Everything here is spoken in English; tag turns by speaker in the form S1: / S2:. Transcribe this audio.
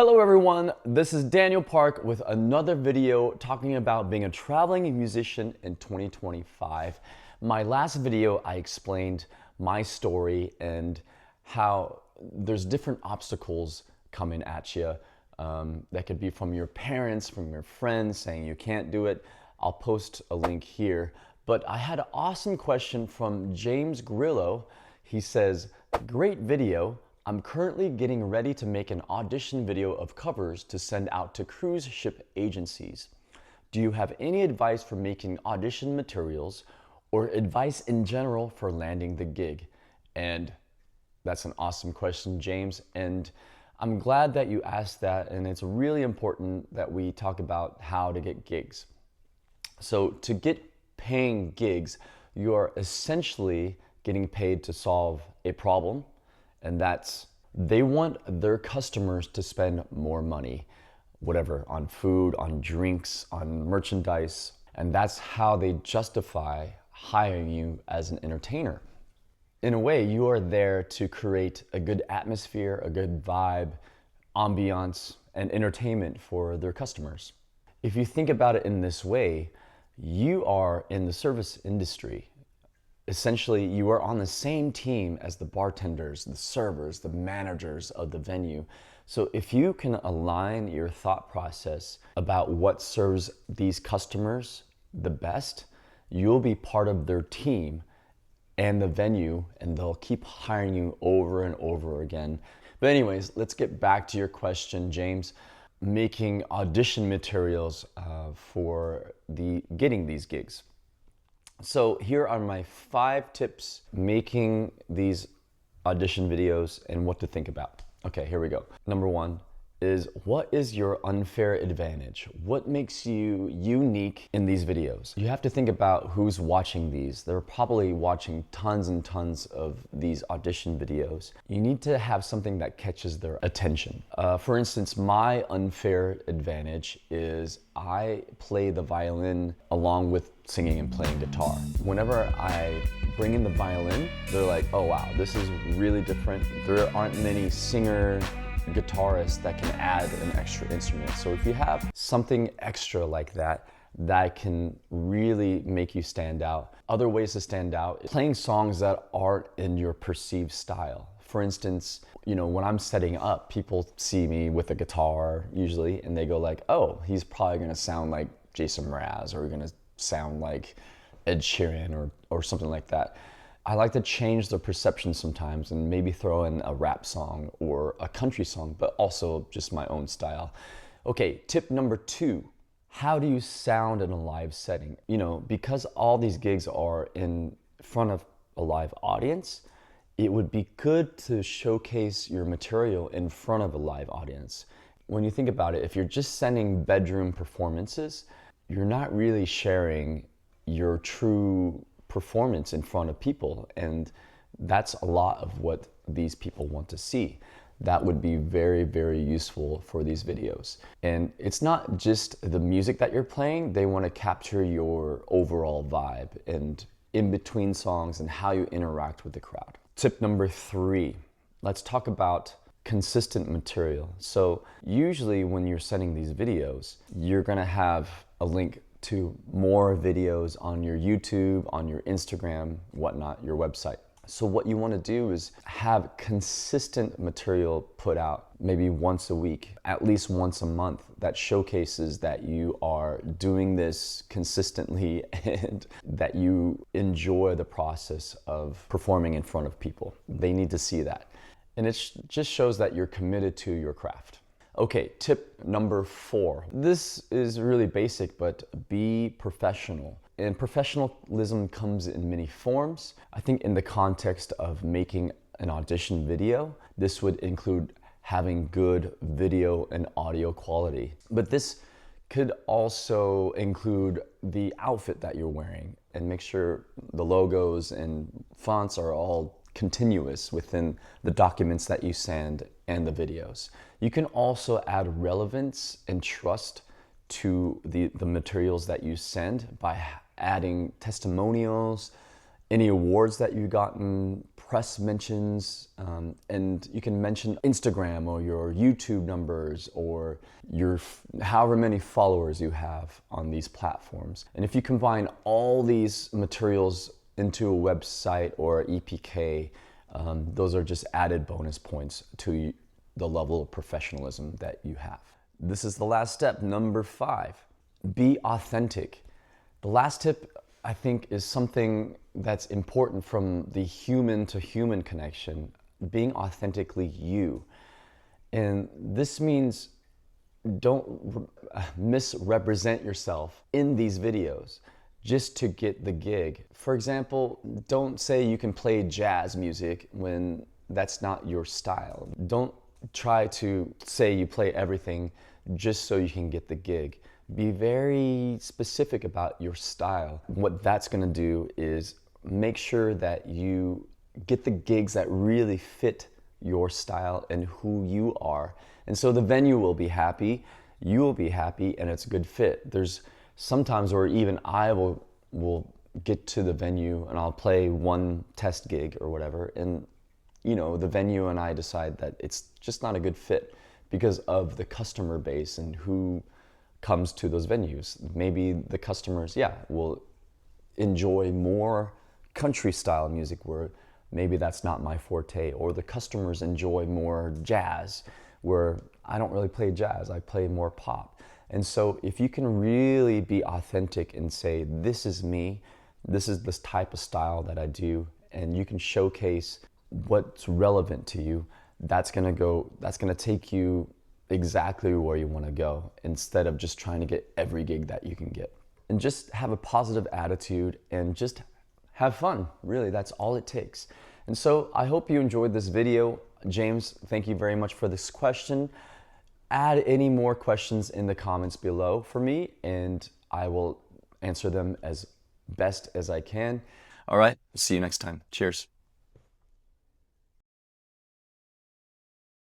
S1: Hello everyone, this is Daniel Park with another video talking about being a traveling musician in 2025. My last video I explained my story and how there's different obstacles coming at you. That could be from your parents, from your friends saying you can't do it. I'll post a link here. But I had an awesome question from James Grillo. He says, great video. I'm currently getting ready to make an audition video of covers to send out to cruise ship agencies. Do you have any advice for making audition materials or advice in general for landing the gig? And that's an awesome question, James. And I'm glad that you asked that. And it's really important that we talk about how to get gigs. So to get paying gigs, you're essentially getting paid to solve a problem. And that's, they want their customers to spend more money, whatever, on food, on drinks, on merchandise. And that's how they justify hiring you as an entertainer. In a way, you are there to create a good atmosphere, a good vibe, ambiance, and entertainment for their customers. If you think about it in this way, you are in the service industry. Essentially, you are on the same team as the bartenders, the servers, the managers of the venue. So if you can align your thought process about what serves these customers the best, you'll be part of their team and the venue, and they'll keep hiring you over and over again. But anyways, let's get back to your question, James. Making audition materials for getting these gigs. So here are my 5 tips making these audition videos and what to think about. Okay, here we go. Number 1 is, what is your unfair advantage? What makes you unique in these videos? You have to think about who's watching these. They're probably watching tons and tons of these audition videos. You need to have something that catches their attention. For instance, my unfair advantage is I play the violin along with singing and playing guitar. Whenever I bring in the violin, they're like, oh wow, this is really different. There aren't many guitarists that can add an extra instrument. So if you have something extra like that, that can really make you stand out. Other ways to stand out, playing songs that aren't in your perceived style. For instance, when I'm setting up, people see me with a guitar usually, and they go like, oh, he's probably gonna sound like Jason Mraz, or gonna sound like Ed Sheeran or something like that. I like to change the perception sometimes and maybe throw in a rap song or a country song, but also just my own style. Okay, tip number 2, how do you sound in a live setting? Because all these gigs are in front of a live audience, it would be good to showcase your material in front of a live audience. When you think about it, if you're just sending bedroom performances, you're not really sharing your true performance in front of people, and that's a lot of what these people want to see. That would be very, very useful for these videos. And it's not just the music that you're playing, they want to capture your overall vibe and in between songs and how you interact with the crowd. Tip number 3, let's talk about consistent material. So usually when you're sending these videos, you're gonna have a link to more videos on your YouTube, on your Instagram, whatnot, your website. So what you want to do is have consistent material put out maybe once a week, at least once a month, that showcases that you are doing this consistently and that you enjoy the process of performing in front of people. They need to see that. And it just shows that you're committed to your craft. Okay, tip number 4. This is really basic, but be professional. And professionalism comes in many forms. I think in the context of making an audition video, this would include having good video and audio quality. But this could also include the outfit that you're wearing, and make sure the logos and fonts are all continuous within the documents that you send and the videos. You can also add relevance and trust to the materials that you send by adding testimonials, any awards that you've gotten, press mentions, and you can mention Instagram or your YouTube numbers or your however many followers you have on these platforms. And if you combine all these materials into a website or EPK, those are just added bonus points to the level of professionalism that you have. This is the last step, number 5. Be authentic. The last tip, I think, is something that's important from the human to human connection, being authentically you. And this means don't misrepresent yourself in these videos just to get the gig. For example, don't say you can play jazz music when that's not your style. Don't try to say you play everything just so you can get the gig. Be very specific about your style. What that's gonna do is make sure that you get the gigs that really fit your style and who you are. And so the venue will be happy, you will be happy, and it's a good fit. There's sometimes where even I will get to the venue and I'll play one test gig or whatever, and the venue and I decide that it's just not a good fit because of the customer base and who comes to those venues. Maybe the customers, will enjoy more country style music where maybe that's not my forte, or the customers enjoy more jazz where I don't really play jazz, I play more pop. And so if you can really be authentic and say, this is me, this is this type of style that I do, and you can showcase what's relevant to you, that's gonna take you exactly where you want to go, instead of just trying to get every gig that you can get. And just have a positive attitude and just have fun. Really, that's all it takes. And so I hope you enjoyed this video. James, thank you very much for this question. Add any more questions in the comments below for me, and I will answer them as best as I can. All right, see you next time. Cheers.